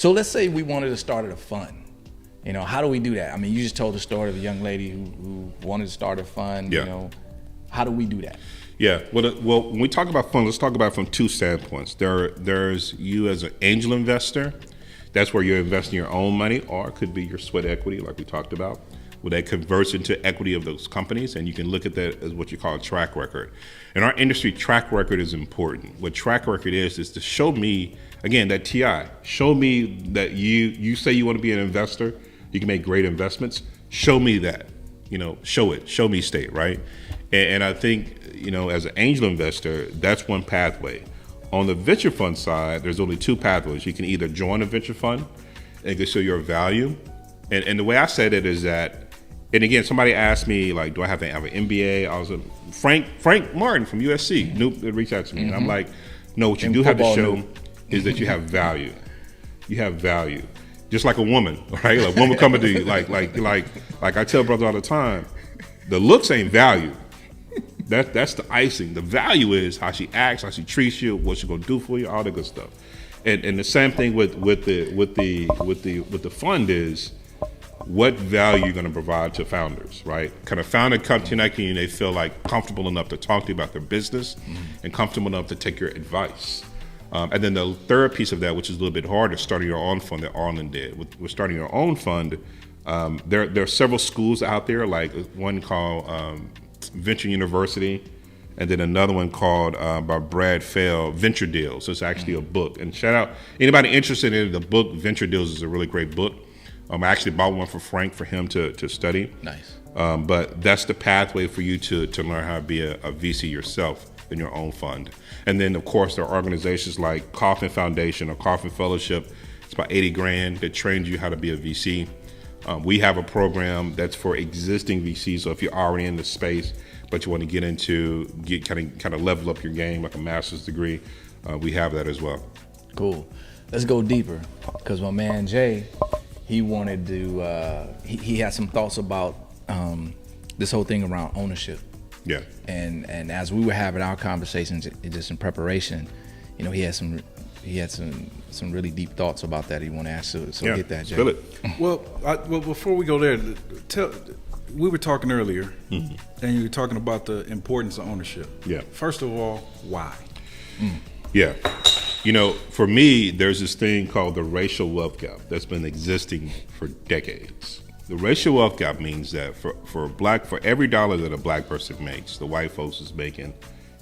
So let's say we wanted to start a fund. You know, how do we do that? I mean, you just told the story of a young lady who wanted to start a fund. Yeah. You know, how do we do that? Yeah. Well, when we talk about funds, let's talk about it from two standpoints. There's you as an angel investor. That's where you're investing your own money, or it could be your sweat equity, like we talked about, where that converts into equity of those companies, and you can look at that as what you call a track record. In our industry, track record is important. What track record is to show me, again, that TI, show me that you say you want to be an investor, you can make great investments, show me that, show me state, right? And I think, as an angel investor, that's one pathway. On the venture fund side, there's only two pathways. You can either join a venture fund and it can show your value. And the way I said it is that, and again, somebody asked me, like, do I have to have an MBA? I was Frank Martin from USC reached out to me. And I'm like, no, what you do have to show is that you have value. You have value. Just like a woman, right? Like a woman coming to you, like I tell brothers all the time, the looks ain't value. That's the icing. The value is how she acts, how she treats you, what she's gonna do for you, all the good stuff. And the same thing with the fund is what value you're gonna provide to founders, right? Kind of founder come to you and they feel like comfortable enough to talk to you about their business and comfortable enough to take your advice. And then the third piece of that, which is a little bit harder, starting your own fund that Arlen did. With starting your own fund, there are several schools out there, like one called Venture University, and then another one called by Brad Fell, Venture Deals. So it's actually a book. And shout out anybody interested in the book. Venture Deals is a really great book. I actually bought one for Frank for him to study. Nice. But that's the pathway for you to learn how to be a VC yourself in your own fund. And then of course there are organizations like Kauffman Foundation or Kauffman Fellowship. It's about $80,000 that trains you how to be a VC. We have a program that's for existing VCs. So if you're already in the space, but you want to kind of level up your game, like a master's degree, we have that as well. Cool. Let's go deeper, because my man Jay, he wanted to. He had some thoughts about this whole thing around ownership. Yeah. And as we were having our conversations, just in prepreration, he had some really deep thoughts about that he want to ask. So yeah. Get that, Jay. Feel it. Well, before we go there, we were talking earlier, and you were talking about the importance of ownership. Yeah. First of all, why? Yeah. For me, there's this thing called the racial wealth gap that's been existing for decades. The racial wealth gap means that for every dollar that a black person makes, the white folks is making,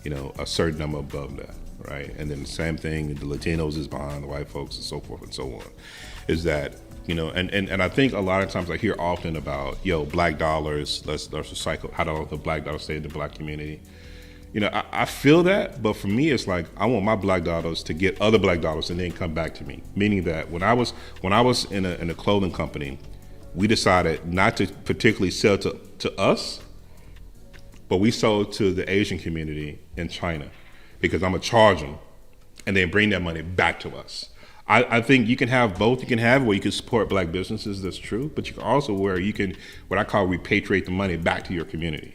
a certain number above that, right? And then the same thing, the Latinos is behind the white folks and so forth and so on. Is that, and I think a lot of times I hear often about, black dollars, let's recycle, how do the black dollars stay in the black community? I feel that, but for me, it's like I want my black dollars to get other black dollars and then come back to me. Meaning that when I was in a clothing company, we decided not to particularly sell to us, but we sold to the Asian community in China, because I'm gonna charge them and then bring that money back to us. I think you can have both. You can have where you can support black businesses, that's true, but you can also where you can, what I call repatriate the money back to your community.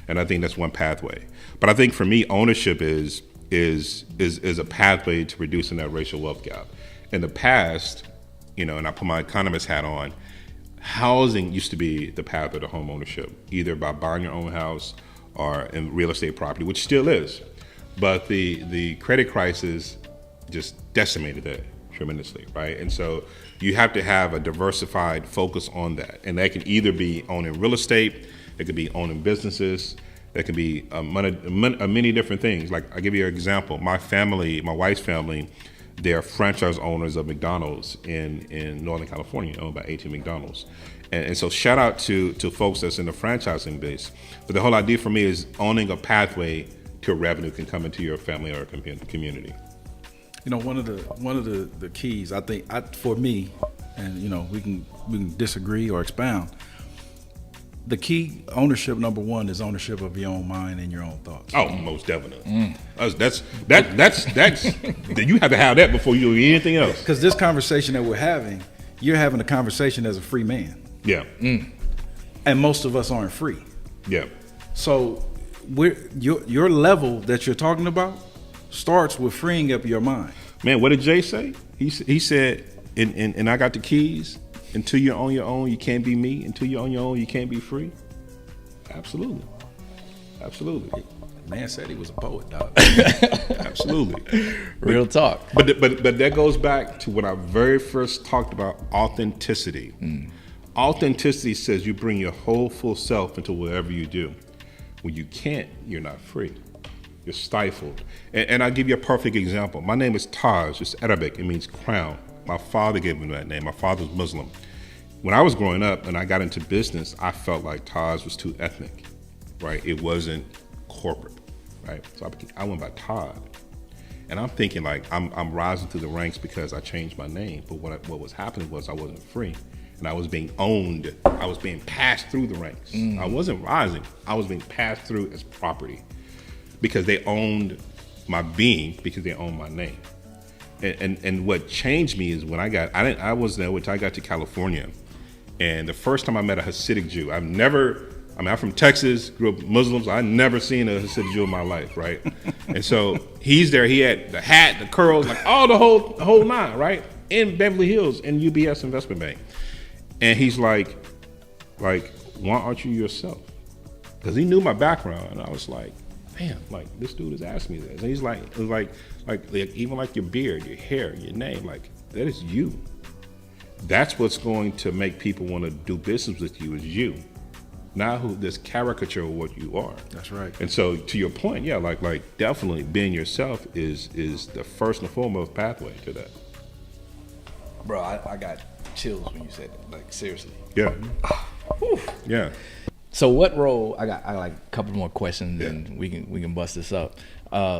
And I think that's one pathway. But I think for me, ownership is a pathway to reducing that racial wealth gap. In the past, and I put my economist hat on, housing used to be the path of the home ownership, either by buying your own house or in real estate property, which still is. But the credit crisis just decimated that tremendously, right? And so you have to have a diversified focus on that. And that can either be owning real estate, it could be owning businesses, that can be many different things. Like, I'll give you an example. My wife's family, they're franchise owners of McDonald's in Northern California, own about 18 McDonald's. And so shout out to folks that's in the franchising base. But the whole idea for me is owning a pathway to revenue can come into your family or community. One of the keys, I think, for me, and we can disagree or expound. The key ownership, number one, is ownership of your own mind and your own thoughts. Oh, most definitely. That's you have to have that before you do anything else. Because this conversation that we're having, you're having a conversation as a free man. Yeah. And most of us aren't free. Yeah. So your level that you're talking about starts with freeing up your mind. Man, what did Jay say? He said, and I got the keys. Until you're on your own, you can't be me. Until you're on your own, you can't be free. Absolutely. Man said he was a poet, dog. Absolutely. Real talk. But that goes back to when I very first talked about authenticity. Authenticity says you bring your whole full self into whatever you do. When you can't, you're not free. You're stifled. And I'll give you a perfect example. My name is Taj. It's Arabic. It means crown. My father gave me that name. My father was Muslim. When I was growing up and I got into business, I felt like Taj was too ethnic, right? It wasn't corporate, right? So I went by Todd. And I'm thinking like I'm rising through the ranks because I changed my name. But what was happening was I wasn't free. And I was being owned. I was being passed through the ranks. I wasn't rising. I was being passed through as property because they owned my being, because they owned my name. And what changed me is when I was there until I got to California. And the first time I met a Hasidic Jew, I'm from Texas, grew up Muslims. I never seen a Hasidic Jew in my life, right? And so he's there. He had the hat, the curls, like all the whole nine, right? In Beverly Hills, in UBS Investment Bank. And he's like, why aren't you yourself? Because he knew my background, and I was like, damn, like this dude has asked me this. And he's like, it was like even like your beard, your hair, your name, like that is you. That's what's going to make people want to do business with you is you, not who this caricature of what you are. That's right. And so to your point, yeah, like definitely being yourself is the first and foremost pathway to that. Bro, I got chills when you said that. Like seriously. Yeah. Yeah. So what role? I got like a couple more questions, and we can bust this up.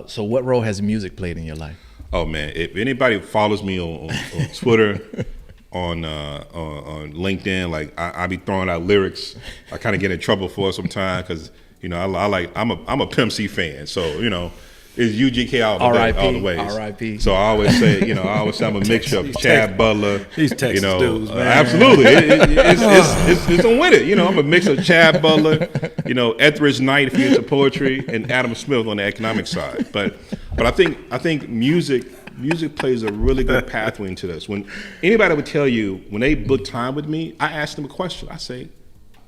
So what role has music played in your life? Oh man, if anybody follows me on Twitter, on LinkedIn, like I be throwing out lyrics. I kind of get in trouble for it sometimes because I'm a Pimp C fan, so it's UGK all the way. R.I.P. So I always say, I'm a mixture of Chad Butler. These Texas dudes, man. Absolutely, it's on with it. I'm a mix of Chad Butler, Etheridge Knight if you're into poetry, and Adam Smith on the economic side. But I think music plays a really good pathway into this. When anybody would tell you when they book time with me, I ask them a question. I say,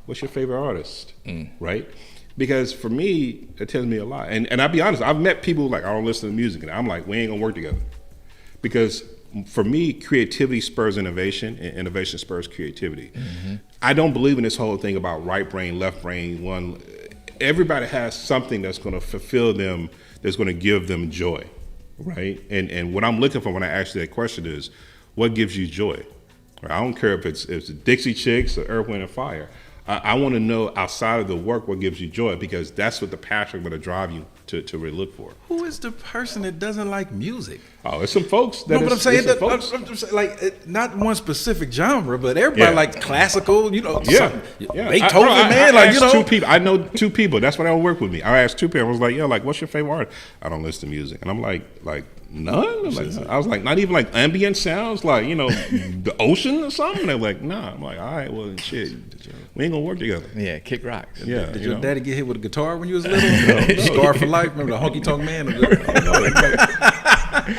"What's your favorite artist?" Right? Because for me, it tells me a lot. And I'll be honest, I've met people like, I don't listen to music. And I'm like, we ain't gonna work together. Because for me, creativity spurs innovation and innovation spurs creativity. Mm-hmm. I don't believe in this whole thing about right brain, left brain, everybody has something that's gonna fulfill them, that's gonna give them joy, right? And what I'm looking for when I ask you that question is, what gives you joy? I don't care if it's the Dixie Chicks or Earth, Wind & Fire. I want to know outside of the work what gives you joy, because that's what the passion going to drive you to really look for. Who is the person that doesn't like music? Oh, it's some folks. That no, but I'm saying that, like not one specific genre, but everybody likes classical. Beethoven, man. I 2 people. I know 2 people. That's why they don't work with me. I asked 2 people. I was like, like, what's your favorite artist? I don't listen to music, and I'm like none. I was like, not even like ambient sounds, like the ocean or something. They're like, nah. I'm like, all right, well, shit, we ain't gonna work together. Yeah, kick rocks. Yeah. Did your daddy get hit with a guitar when you was little? No. Scar for life. Remember the honky tonk man?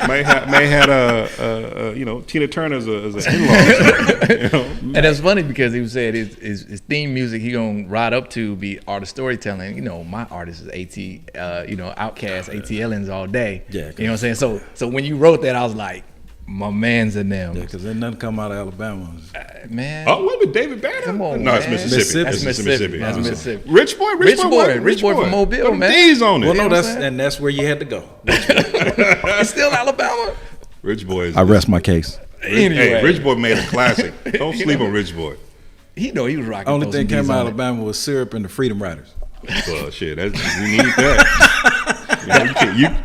May had a Tina Turner as an in-law. And it's funny because he said his theme music he gonna ride up to be artist storytelling. My artist is Outkast, ATLians all day. Yeah, you know what I'm saying. So when you wrote that, I was like, my man's in them. Yeah, because there's nothing come out of Alabama. Man. Oh, wait, but David Banner? Come on, no, man. it's Mississippi. That's Mississippi. That's Mississippi. Rich boy from Mobile, man. D's on it. Well, no, that's where you had to go. It's still Alabama. Rich boy. I rest my case. Anyway. Hey, Rich boy made a classic. Don't sleep on Rich boy. He was rocking. Only thing came out of Alabama was syrup and the Freedom Riders. Well, shit, we need that.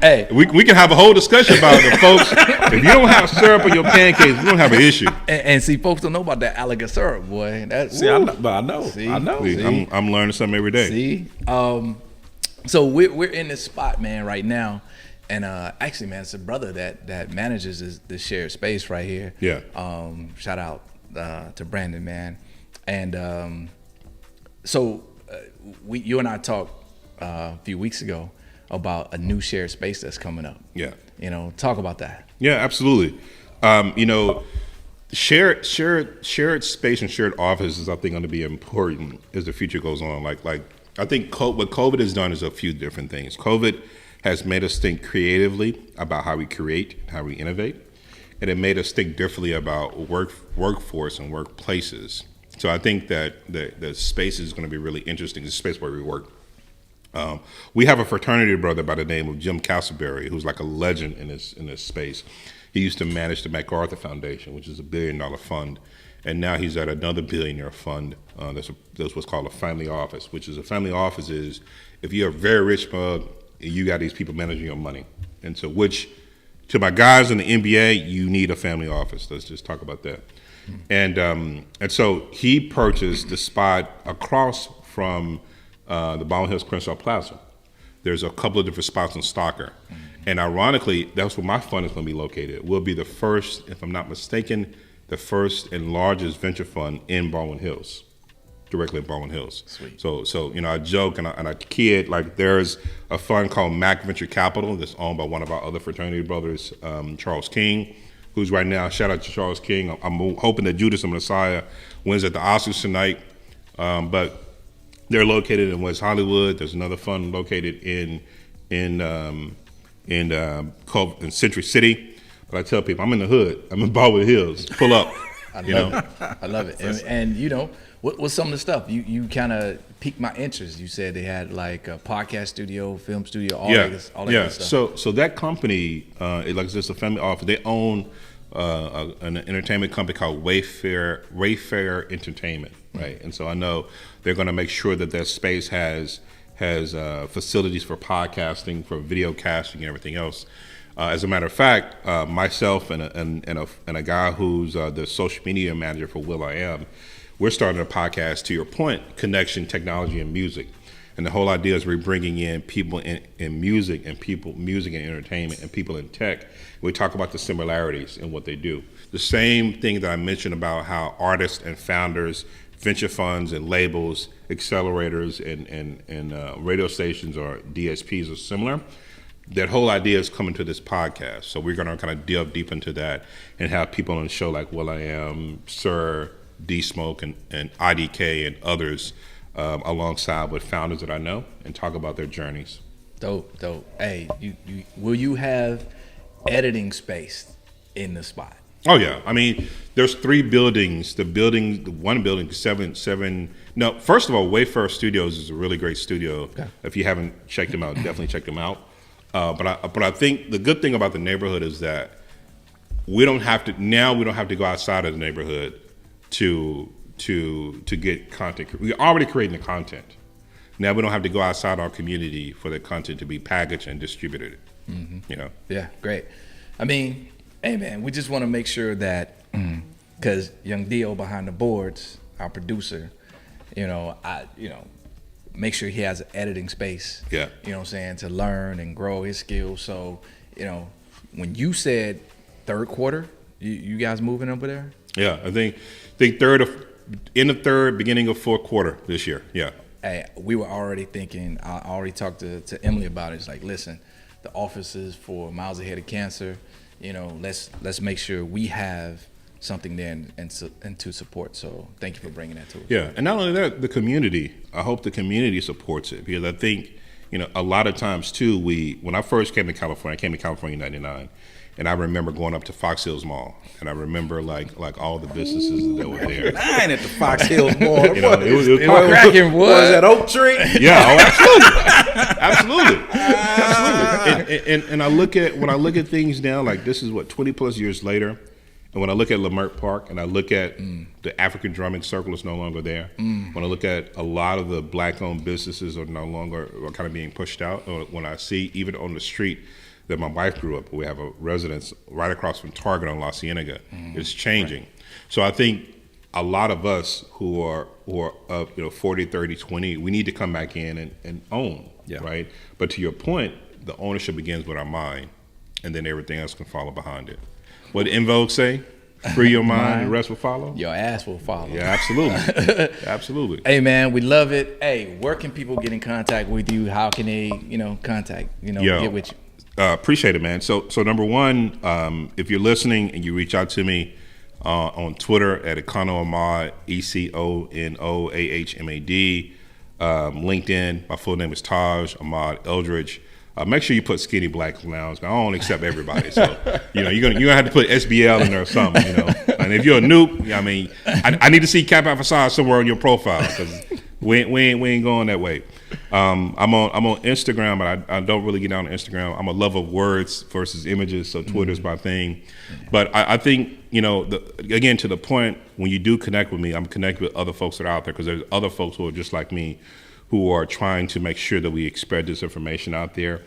Hey, we can have a whole discussion about the folks. If you don't have syrup on your pancakes, we don't have an issue. And see, folks don't know about that alligator syrup, boy. I know. See? I know. See, I'm learning something every day. See, so we're in this spot, man, right now, and actually, man, it's a brother that manages this shared space right here. Yeah. Shout out to Brandon, man, and so you and I talked a few weeks ago about a new shared space that's coming up. Yeah. Talk about that. Yeah, absolutely. shared space and shared office is, I think, going to be important as the future goes on. Like I think what COVID has done is a few different things. COVID has made us think creatively about how we create, how we innovate, and it made us think differently about workforce and workplaces. So I think that the space is going to be really interesting, the space where we work. We have a fraternity brother by the name of Jim Castleberry, who's like a legend in this space. He used to manage the MacArthur Foundation, which is $1 billion fund, and now he's at another billionaire fund. That's what's called a family office, which is a family office is if you're a very rich mug, you got these people managing your money. And so to my guys in the NBA, you need a family office. Let's just talk about that. And so he purchased the spot across from the Baldwin Hills Crenshaw Plaza. There's a couple of different spots in Stalker. And ironically, that's where my fund is going to be located. We'll be the first, if I'm not mistaken, the first and largest venture fund in Baldwin Hills, directly in Baldwin Hills. Sweet. So I joke and I kid, like there's a fund called Mac Venture Capital that's owned by one of our other fraternity brothers, Charles King, who's right now, shout out to Charles King. I'm hoping that Judas and Messiah wins at the Oscars tonight. But they're located in West Hollywood. There's another fund located in Century City. But I tell people, I'm in the hood. I'm in Baldwin Hills. Pull up. I love it. And you know, what's some of the stuff? You kind of piqued my interest. You said they had like a podcast studio, film studio, all that good stuff. So that company, it's just a family office. They own an entertainment company called Wayfair Entertainment, right? And so I know they're going to make sure that their space has facilities for podcasting, for video casting, and everything else. As a matter of fact, myself and a guy who's the social media manager for will.i.am, we're starting a podcast, to your point, connection, technology, and music. And the whole idea is we're bringing in people in music and music and entertainment and people in tech. We talk about the similarities in what they do. The same thing that I mentioned about how artists and founders, venture funds and labels, accelerators and radio stations or DSPs are similar. That whole idea is coming to this podcast. So we're going to kind of delve deep into that and have people on the show like will.i.am, Sir, D-Smoke, and IDK and others alongside with founders that I know and talk about their journeys. Dope. Hey, will you have editing space in the spot? Oh yeah. I mean, there's 3 buildings. One building, seven. No, first of all, Wayfair Studios is a really great studio. Okay. If you haven't checked them out, definitely check them out. But I think the good thing about the neighborhood is that we don't have to go outside of the neighborhood to get content. We're already creating the content. Now we don't have to go outside our community for the content to be packaged and distributed. Mm-hmm. You know. Yeah, great. I mean, hey man, we just want to make sure that because Young Dio behind the boards, our producer, make sure he has an editing space. Yeah. You know what I'm saying, to learn and grow his skills. So, when you said third quarter, you guys moving over there? Yeah, I think end of third, beginning of fourth quarter this year. Yeah. Hey, we were already thinking. I already talked to Emily about it. It's like, listen, the offices for Miles Ahead of Cancer. Let's make sure we have something there and to support. So thank you for bringing that to us. Yeah, and not only that, the community. I hope the community supports it because I think a lot of times too. When I first came to California, I came to California in '99. And I remember going up to Fox Hills Mall, and I remember like all the businesses that were there. I ain't at the Fox Hills Mall. It was cracking. What was that, Oak Tree? Yeah, absolutely. And when I look at things now, like this is 20 plus years later, and when I look at Leimert Park, and I look at the African Drumming Circle is no longer there. When I look at a lot of the black-owned businesses are kind of being pushed out. Or when I see even on the street that my wife grew up, we have a residence right across from Target on La Cienega. It's changing. Right. So I think a lot of us who are 40, 30, 20, we need to come back in and own, right? But to your point, the ownership begins with our mind, and then everything else can follow behind it. What did En Vogue say? Free your mind, the rest will follow? Your ass will follow. Yeah, absolutely. Absolutely. Hey, man, we love it. Hey, where can people get in contact with you? How can they, contact, get with you? Appreciate it, man. So number one, if you're listening and you reach out to me, on Twitter at Econo Ahmad, ECONOAHMAD. LinkedIn, my full name is Taj Ahmad Eldridge. Make sure you put Skinny Black Lounge. I don't accept everybody, so you're gonna have to put SBL in there or something, And if you're a noob, I mean, I need to see Cap Facade somewhere on your profile because we ain't going that way. I'm on Instagram, but I don't really get down on Instagram. I'm a lover of words versus images, so Twitter's my thing. But I think again, to the point, when you do connect with me, I'm connected with other folks that are out there because there's other folks who are just like me, who are trying to make sure that we spread this information out there.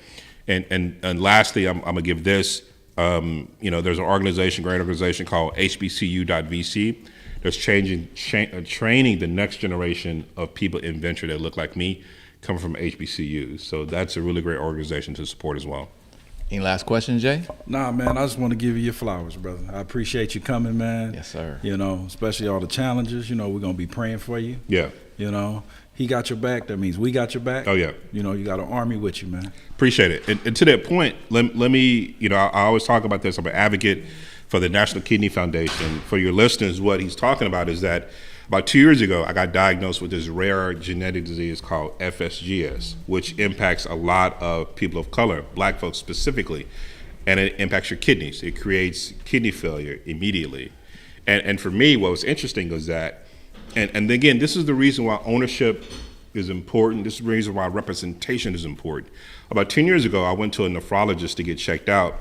And lastly, I'm gonna give this. There's an great organization called HBCU.VC. That's training the next generation of people in venture that look like me, coming from HBCUs. So that's a really great organization to support as well. Any last questions, Jay? Nah, man, I just want to give you your flowers, brother. I appreciate you coming, man. Yes, sir. Especially all the challenges. We're going to be praying for you. Yeah. He got your back. That means we got your back. Oh, yeah. You got an army with you, man. Appreciate it. And to that point, let me, I always talk about this. I'm an advocate for the National Kidney Foundation. For your listeners, what he's talking about is that about 2 years ago, I got diagnosed with this rare genetic disease called FSGS, which impacts a lot of people of color, black folks specifically, and it impacts your kidneys. It creates kidney failure immediately. And for me, what was interesting was that, and again, this is the reason why ownership is important. This is the reason why representation is important. About 10 years ago, I went to a nephrologist to get checked out.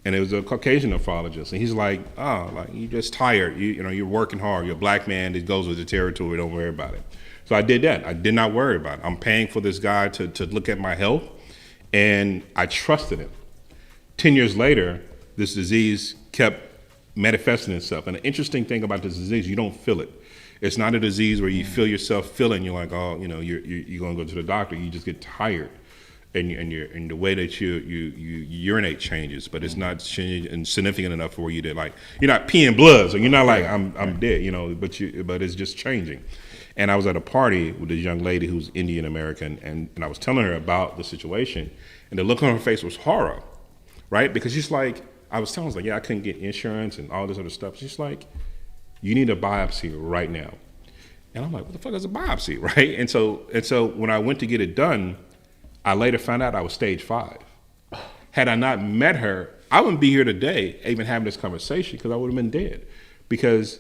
And it was a Caucasian nephrologist, and he's like, you're just tired. You're working hard. You're a black man that goes with the territory. Don't worry about it. So I did that. I did not worry about it. I'm paying for this guy to look at my health, and I trusted him. 10 years later, this disease kept manifesting itself. And the interesting thing about this disease, you don't feel it. It's not a disease where you feel yourself feeling. You're like, you're going to go to the doctor. You just get tired. And the way that you urinate changes, but it's not significant enough for you to you're not peeing blood, so you're not like I'm dead, but it's just changing. And I was at a party with this young lady who's Indian American, and I was telling her about the situation, and the look on her face was horror, right? Because she's like, I was telling her, I couldn't get insurance and all this other stuff. She's like, you need a biopsy right now, and I'm like, what the fuck is a biopsy, right? And so when I went to get it done, I later found out I was stage 5. Had I not met her, I wouldn't be here today even having this conversation because I would have been dead. Because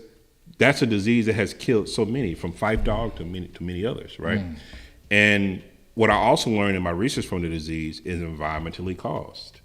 that's a disease that has killed so many, from Fife Dog to many others, right? And what I also learned in my research from the disease is environmentally caused,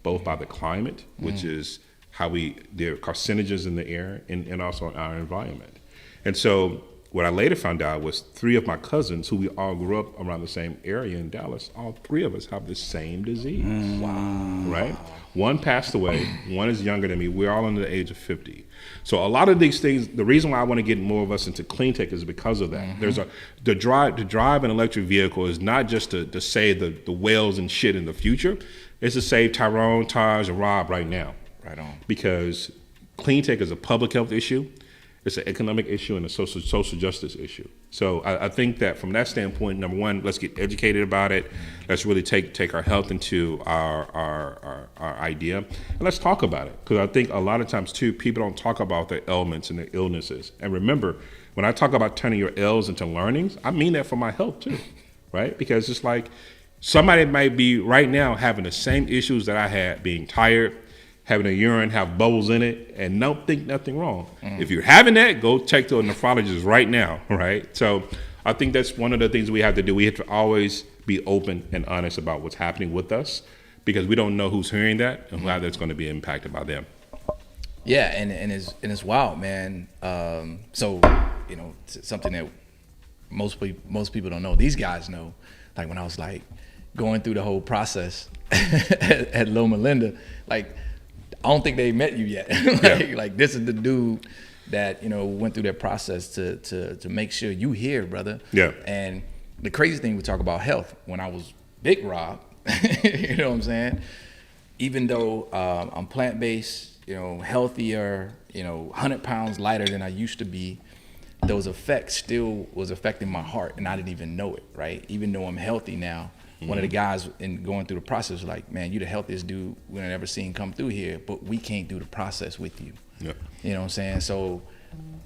both by the climate, which is how there are carcinogens in the air, and also our environment. And so what I later found out was 3 of my cousins, who we all grew up around the same area in Dallas, all 3 of us have the same disease. Wow. Right? One passed away, one is younger than me. We're all under the age of 50. So a lot of these things, the reason why I want to get more of us into clean tech is because of that. There's to drive an electric vehicle is not just to save the whales and shit in the future. It's to save Tyrone, Taj, and Rob right now. Right on. Because clean tech is a public health issue. It's an economic issue and a social justice issue. So I think that from that standpoint, number one, let's get educated about it. Let's really take our health into our idea, and let's talk about it. Because I think a lot of times too, people don't talk about their ailments and their illnesses. And remember, when I talk about turning your ills into learnings, I mean that for my health too, right? Because it's like somebody might be right now having the same issues that I had, being tired, having a urine have bubbles in it, and don't think nothing wrong. If you're having that, go check to a nephrologist right now, right? So I think that's one of the things we have to do. We have to always be open and honest about what's happening with us, because we don't know who's hearing that and how that's going to be impacted by them. Yeah, and it's wild, man. So something that most people don't know. These guys know. Like when I was going through the whole process at Loma Linda, I don't think they met you yet. Like this is the dude that went through that process to make sure you here, brother. Yeah. And the crazy thing, we talk about health. When I was Big Rob, you know what I'm saying? Even though I'm plant-based, healthier, 100 pounds lighter than I used to be, those effects still was affecting my heart, and I didn't even know it, right? Even though I'm healthy now. One of the guys in going through the process was like, man, you the healthiest dude we've ever seen come through here, but we can't do the process with you. Yeah. You know what I'm saying? So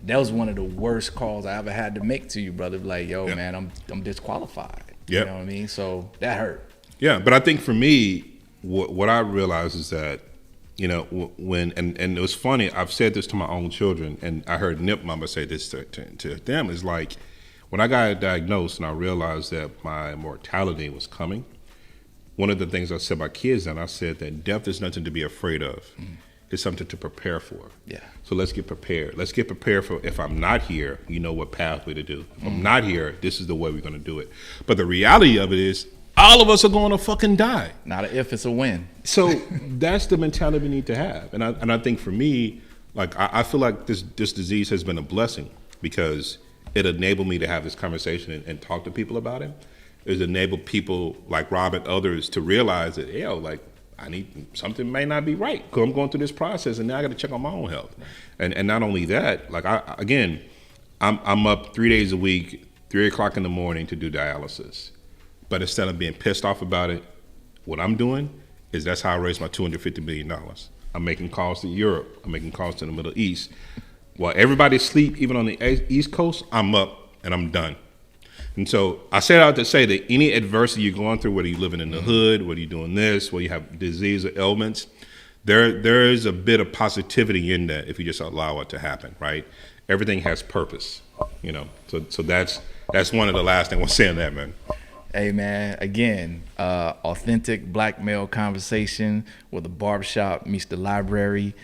that was one of the worst calls I ever had to make to you, brother. Like, yo, Yeah. man, I'm disqualified. Yeah. You know what I mean? So that hurt. Yeah, but I think for me, what I realized is that, you know, when and it was funny. I've said this to my own children, and I heard Nip Mama say this to them. Is like when I got diagnosed and I realized that my mortality was coming. One of the things I said to my kids, and I said that death is nothing to be afraid of. It's something to prepare for. Yeah. So let's get prepared. Let's get prepared for if I'm not here, you know what pathway to do. If I'm not here, this is the way we're going to do it. But the reality of it is, all of us are going to fucking die. Not a if, it's a when. So that's the mentality we need to have. And I think for me, like I feel like this disease has been a blessing because it enabled me to have this conversation and talk to people about it. It's enabled people like Rob and others to realize that, yo, like something may not be right because I'm going through this process and now I got to check on my own health. And not only that, like I'm up 3 days a week, 3 o'clock in the morning to do dialysis. But instead of being pissed off about it, what I'm doing is that's how I raised my $250 million. I'm making calls to Europe. I'm making calls to the Middle East. While everybody's asleep, even on the East Coast, I'm up and I'm done. And so I set out to say that any adversity you're going through, whether you're living in the hood, whether you're doing this, whether you have disease or ailments, there is a bit of positivity in that if you just allow it to happen, right? Everything has purpose, you know. So that's one of the last things I want to say on that, man. Hey, man, again, authentic black male conversation where the barbershop meets the library,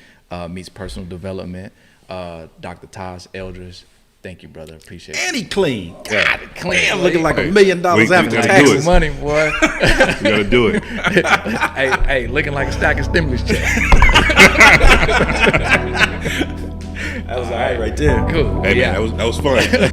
meets personal development. Dr. Taj Eldridge, thank you, brother. Appreciate it. And he clean. God, clean. Damn, looking like Hey, $1 million we after gotta do taxes. it. Money, boy. You got to do it. hey, looking like a stack of stimulus checks. That was all right there. Cool. Hey, Yeah. man, that was fun.